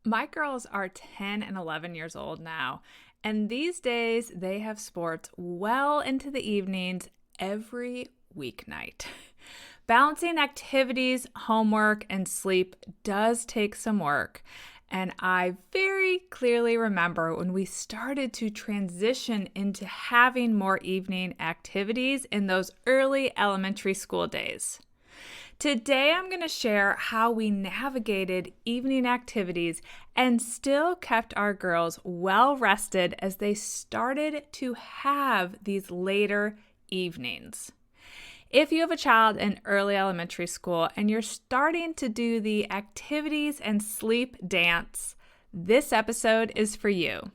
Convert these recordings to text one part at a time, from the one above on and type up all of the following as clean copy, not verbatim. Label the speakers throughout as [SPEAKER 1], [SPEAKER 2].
[SPEAKER 1] My girls are 10 and 11 years old now, and these days they have sports well into the evenings every weeknight. Balancing activities, homework, and sleep does take some work, and I very clearly remember when we started to transition into having more evening activities in those early elementary school days. Today, I'm going to share how we navigated evening activities and still kept our girls well rested as they started to have these later evenings. If you have a child in early elementary school and you're starting to do the activities and sleep dance, this episode is for you.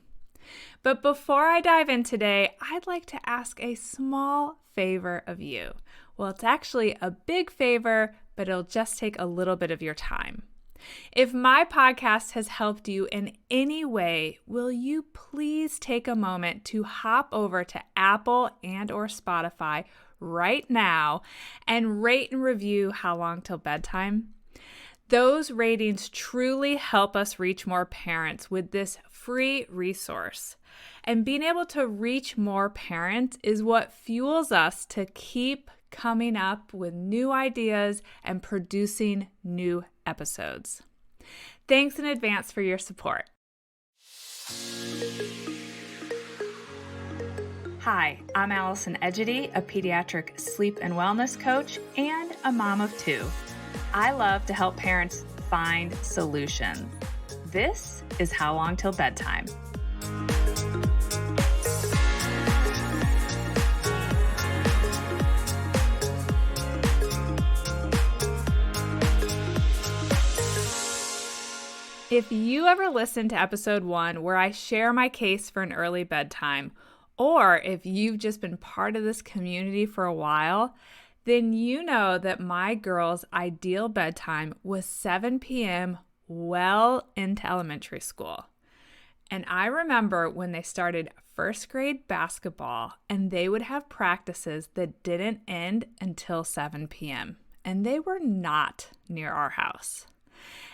[SPEAKER 1] But before I dive in today, I'd like to ask a small favor of you. Well, it's actually a big favor, but it'll just take a little bit of your time. If my podcast has helped you in any way, will you please take a moment to hop over to Apple and/or Spotify right now and rate and review How Long Till Bedtime? Those ratings truly help us reach more parents with this free resource. And being able to reach more parents is what fuels us to keep coming up with new ideas and producing new episodes. Thanks in advance for your support. Hi, I'm Allison, Egidi, a pediatric sleep and wellness coach and a mom of two. I love to help parents find solutions. This is How Long Till Bedtime. If you ever listened to episode 1 where I share my case for an early bedtime, or if you've just been part of this community for a while, then you know that my girls' ideal bedtime was 7 p.m. well into elementary school. And I remember when they started first grade basketball and they would have practices that didn't end until 7 p.m. and they were not near our house.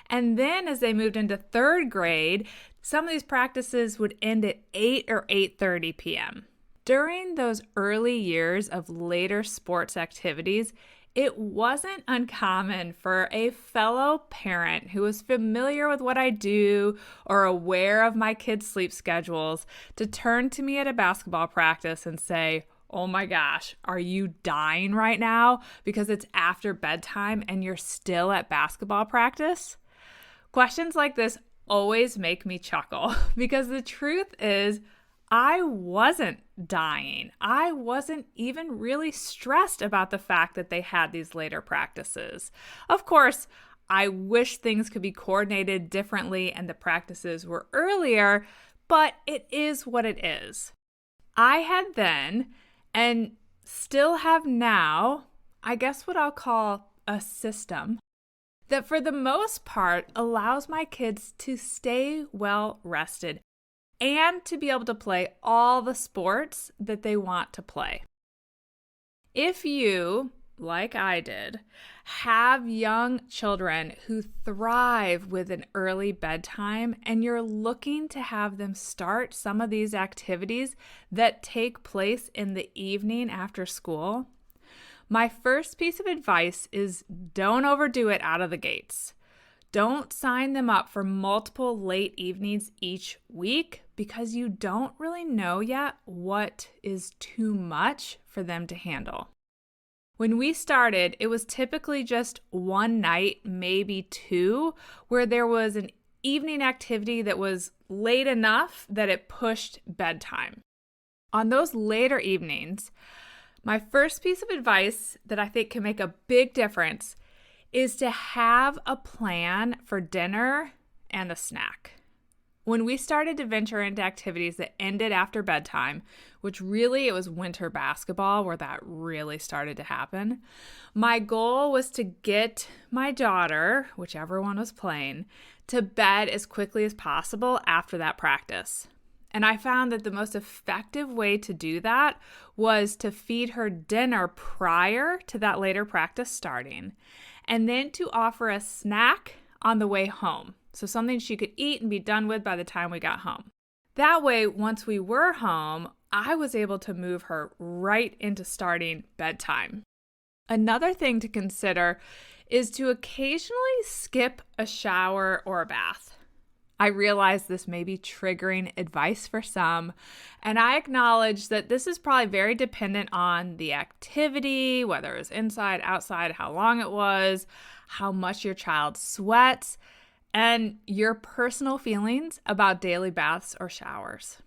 [SPEAKER 1] And then as they moved into third grade, some of these practices would end at 8 or 8:30 p.m. During those early years of later sports activities, it wasn't uncommon for a fellow parent who was familiar with what I do or aware of my kids' sleep schedules to turn to me at a basketball practice and say, "Oh my gosh, are you dying right now because it's after bedtime and you're still at basketball practice?" Questions like this always make me chuckle because the truth is I wasn't dying. I wasn't even really stressed about the fact that they had these later practices. Of course, I wish things could be coordinated differently and the practices were earlier, but it is what it is. I had then, and still have now, I guess what I'll call a system that for the most part allows my kids to stay well rested and to be able to play all the sports that they want to play. If you, like I did, have young children who thrive with an early bedtime and you're looking to have them start some of these activities that take place in the evening after school, my first piece of advice is don't overdo it out of the gates. Don't sign them up for multiple late evenings each week because you don't really know yet what is too much for them to handle. When we started, it was typically just one night, maybe two, where there was an evening activity that was late enough that it pushed bedtime. On those later evenings, my first piece of advice that I think can make a big difference is to have a plan for dinner and a snack. When we started to venture into activities that ended after bedtime, which really it was winter basketball where that really started to happen, my goal was to get my daughter, whichever one was playing, to bed as quickly as possible after that practice. And I found that the most effective way to do that was to feed her dinner prior to that later practice starting, and then to offer a snack on the way home. So something she could eat and be done with by the time we got home. That way, once we were home, I was able to move her right into starting bedtime. Another thing to consider is to occasionally skip a shower or a bath. I realize this may be triggering advice for some, and I acknowledge that this is probably very dependent on the activity, whether it was inside, outside, how long it was, how much your child sweats, and your personal feelings about daily baths or showers.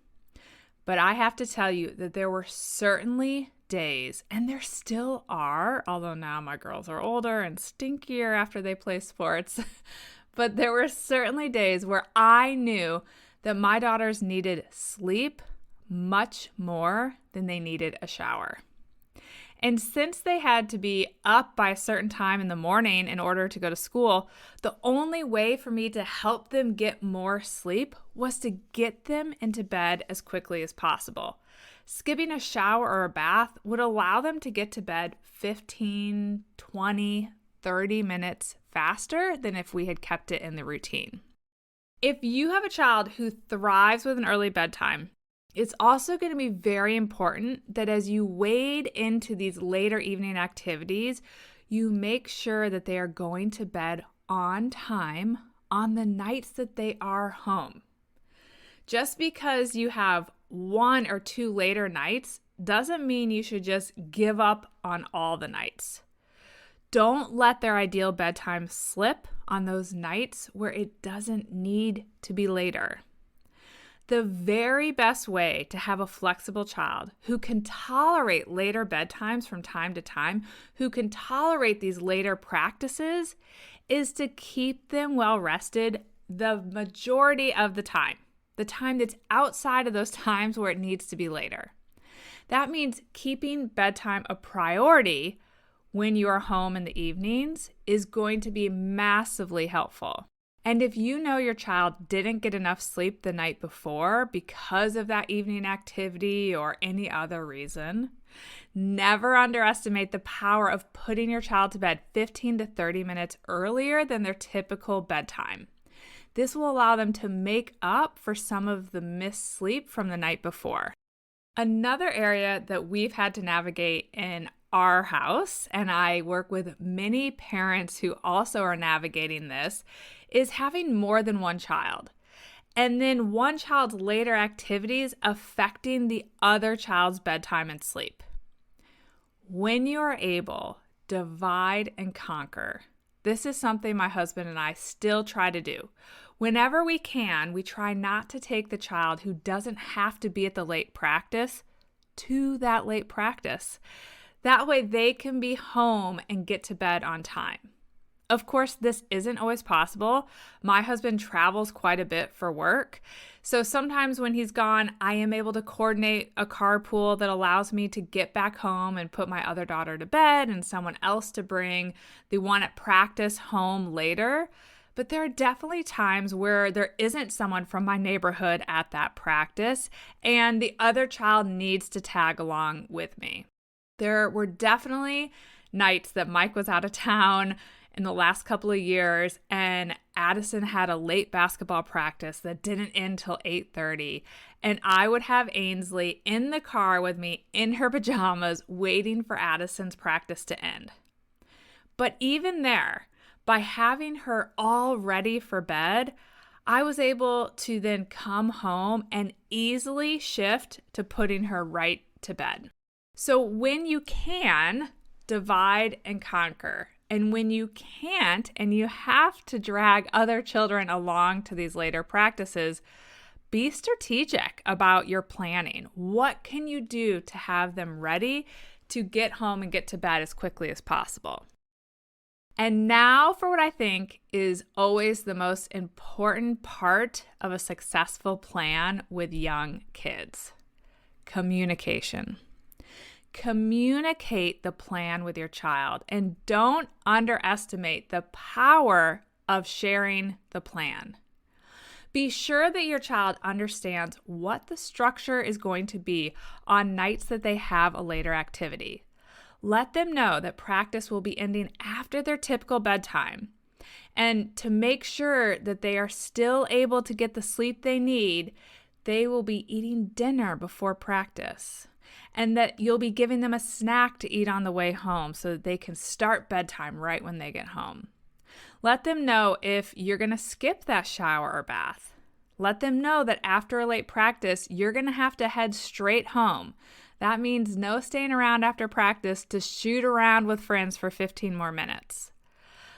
[SPEAKER 1] But I have to tell you that there were certainly days, and there still are, although now my girls are older and stinkier after they play sports, but there were certainly days where I knew that my daughters needed sleep much more than they needed a shower. And since they had to be up by a certain time in the morning in order to go to school, the only way for me to help them get more sleep was to get them into bed as quickly as possible. Skipping a shower or a bath would allow them to get to bed 15, 20, 30 minutes faster than if we had kept it in the routine. If you have a child who thrives with an early bedtime, it's also going to be very important that as you wade into these later evening activities, you make sure that they are going to bed on time on the nights that they are home. Just because you have 1 or 2 later nights doesn't mean you should just give up on all the nights. Don't let their ideal bedtime slip on those nights where it doesn't need to be later. The very best way to have a flexible child who can tolerate later bedtimes from time to time, who can tolerate these later practices, is to keep them well rested the majority of the time that's outside of those times where it needs to be later. That means keeping bedtime a priority when you are home in the evenings is going to be massively helpful. And if you know your child didn't get enough sleep the night before because of that evening activity or any other reason, never underestimate the power of putting your child to bed 15 to 30 minutes earlier than their typical bedtime. This will allow them to make up for some of the missed sleep from the night before. Another area that we've had to navigate in our house, and I work with many parents who also are navigating this, is having more than one child. And then one child's later activities affecting the other child's bedtime and sleep. When you are able, divide and conquer. This is something my husband and I still try to do. Whenever we can, we try not to take the child who doesn't have to be at the late practice to that late practice. That way they can be home and get to bed on time. Of course, this isn't always possible. My husband travels quite a bit for work. So sometimes when he's gone, I am able to coordinate a carpool that allows me to get back home and put my other daughter to bed and someone else to bring the one at practice home later. But there are definitely times where there isn't someone from my neighborhood at that practice and the other child needs to tag along with me. There were definitely nights that Mike was out of town in the last couple of years and Addison had a late basketball practice that didn't end till 8:30, and I would have Ainsley in the car with me in her pajamas waiting for Addison's practice to end. But even there, by having her all ready for bed, I was able to then come home and easily shift to putting her right to bed. So when you can, divide and conquer. And when you can't and you have to drag other children along to these later practices, be strategic about your planning. What can you do to have them ready to get home and get to bed as quickly as possible? And now for what I think is always the most important part of a successful plan with young kids: communication. Communicate the plan with your child and don't underestimate the power of sharing the plan. Be sure that your child understands what the structure is going to be on nights that they have a later activity. Let them know that practice will be ending after their typical bedtime And to make sure that they are still able to get the sleep they need, they will be eating dinner before practice. And that you'll be giving them a snack to eat on the way home so that they can start bedtime right when they get home. Let them know if you're going to skip that shower or bath. Let them know that after a late practice, you're going to have to head straight home. That means no staying around after practice to shoot around with friends for 15 more minutes.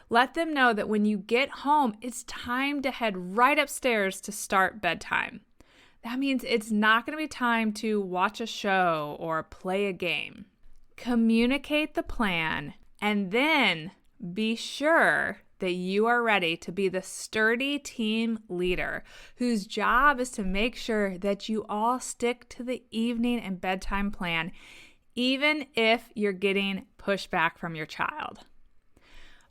[SPEAKER 1] Let them know that when you get home, it's time to head right upstairs to start bedtime. That means it's not going to be time to watch a show or play a game. Communicate the plan and then be sure that you are ready to be the sturdy team leader whose job is to make sure that you all stick to the evening and bedtime plan, even if you're getting pushback from your child.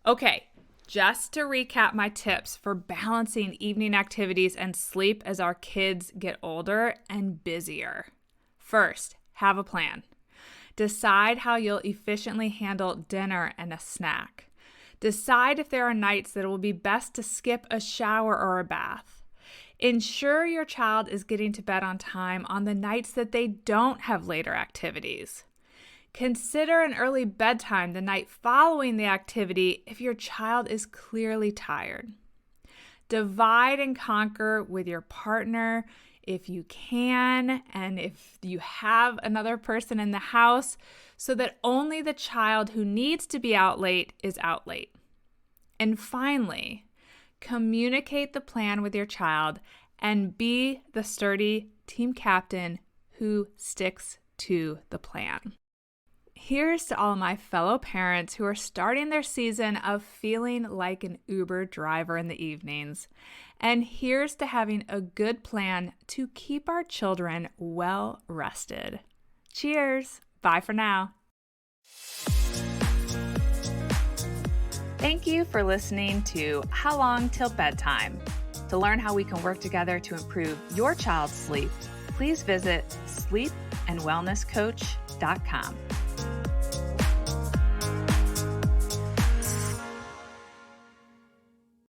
[SPEAKER 1] Okay, just to recap my tips for balancing evening activities and sleep as our kids get older and busier. First, have a plan. Decide how you'll efficiently handle dinner and a snack. Decide if there are nights that it will be best to skip a shower or a bath. Ensure your child is getting to bed on time on the nights that they don't have later activities. Consider an early bedtime the night following the activity if your child is clearly tired. Divide and conquer with your partner if you can, and if you have another person in the house, so that only the child who needs to be out late is out late. And finally, communicate the plan with your child and be the sturdy team captain who sticks to the plan. Here's to all my fellow parents who are starting their season of feeling like an Uber driver in the evenings. And here's to having a good plan to keep our children well rested. Cheers! Bye for now. Thank you for listening to How Long Till Bedtime. To learn how we can work together to improve your child's sleep, please visit sleepandwellnesscoach.com.